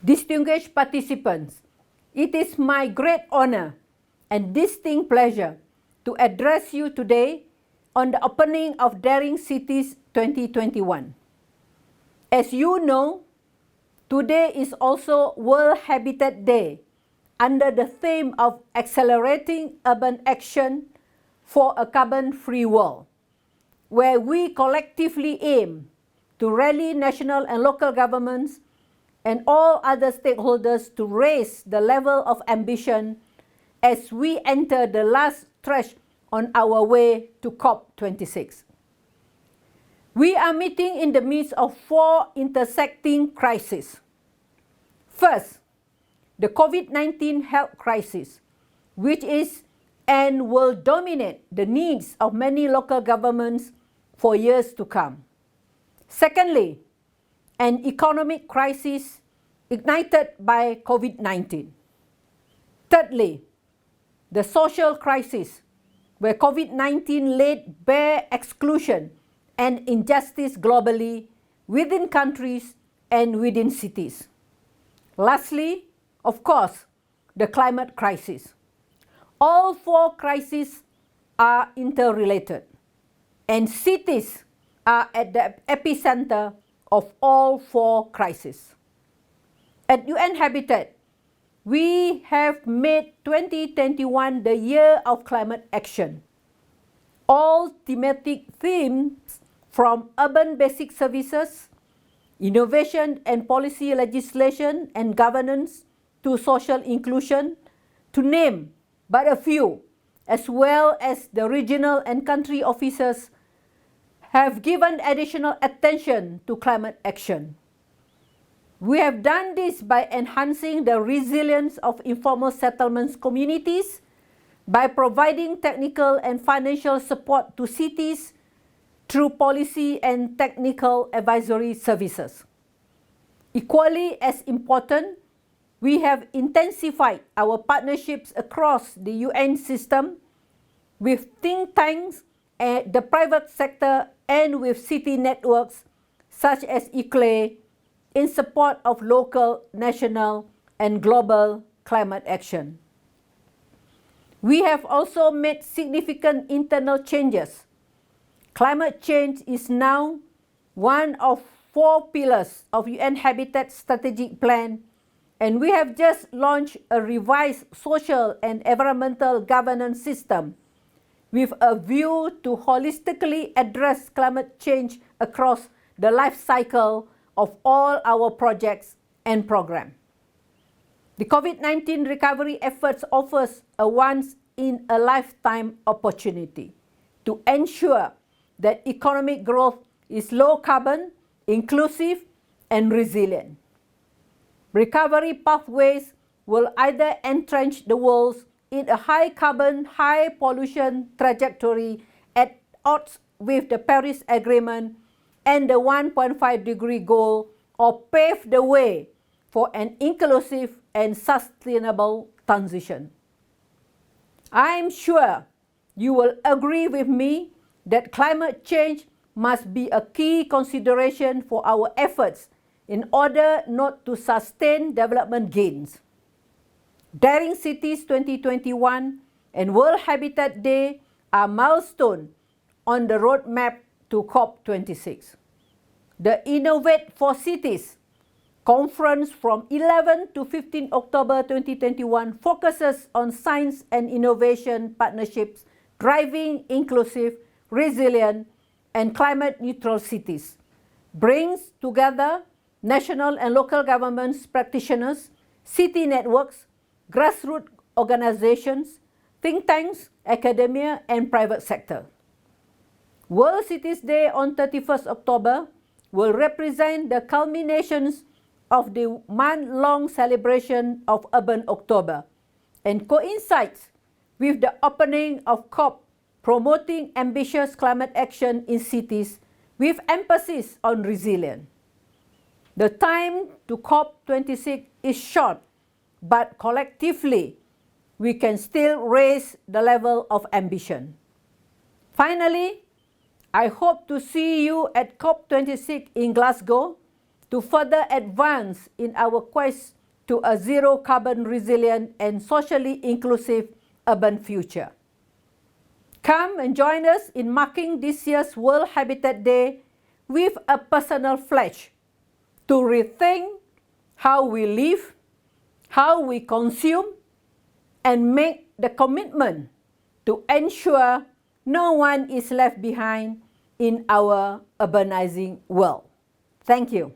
Distinguished participants, it is my great honor and distinct pleasure to address you today on the opening of Daring Cities 2021. As you know, today is also World Habitat Day under the theme of Accelerating Urban Action for a Carbon-Free World, where we collectively aim to rally national and local governments and all other stakeholders to raise the level of ambition as we enter the last stretch on our way to COP26. We are meeting in the midst of four intersecting crises. First, the COVID-19 health crisis, which is and will dominate the needs of many local governments for years to come. Secondly, an economic crisis ignited by COVID-19. Thirdly, the social crisis, where COVID-19 laid bare exclusion and injustice globally within countries and within cities. Lastly, of course, the climate crisis. All four crises are interrelated, and cities are at the epicenter of all four crises. At UN Habitat, we have made 2021 the year of climate action. All thematic themes from urban basic services, innovation and policy legislation and governance, to social inclusion, to name but a few, as well as the regional and country officers, have given additional attention to climate action. We have done this by enhancing the resilience of informal settlements communities, by providing technical and financial support to cities through policy and technical advisory services. Equally as important, we have intensified our partnerships across the UN system with think tanks, the private sector, and with city networks such as ICLE in support of local, national, and global climate action. We have also made significant internal changes. Climate change is now one of 4 pillars of UN Habitat Strategic Plan, and we have just launched a revised social and environmental governance system with a view to holistically address climate change across the life cycle of all our projects and programs. The COVID-19 recovery efforts offers a once-in-a-lifetime opportunity to ensure that economic growth is low carbon, inclusive, and resilient. Recovery pathways will either entrench the world in a high carbon, high pollution trajectory at odds with the Paris Agreement and the 1.5-degree goal, or pave the way for an inclusive and sustainable transition. I am sure you will agree with me that climate change must be a key consideration for our efforts in order not to sustain development gains. Daring Cities 2021 and World Habitat Day are milestones on the roadmap to COP26. The Innovate for Cities conference from 11 to 15 October 2021 focuses on science and innovation partnerships driving inclusive, resilient, and climate-neutral cities, brings together national and local governments, practitioners, city networks, grassroots organizations, think tanks, academia, and private sector. World Cities Day on 31st October will represent the culminations of the month-long celebration of Urban October and coincides with the opening of COP, promoting ambitious climate action in cities with emphasis on resilience. The time to COP26 is short, but collectively, we can still raise the level of ambition. Finally, I hope to see you at COP26 in Glasgow to further advance in our quest to a zero carbon resilient and socially inclusive urban future. Come and join us in marking this year's World Habitat Day with a personal pledge to rethink how we live, how we consume, and make the commitment to ensure no one is left behind in our urbanizing world. Thank you.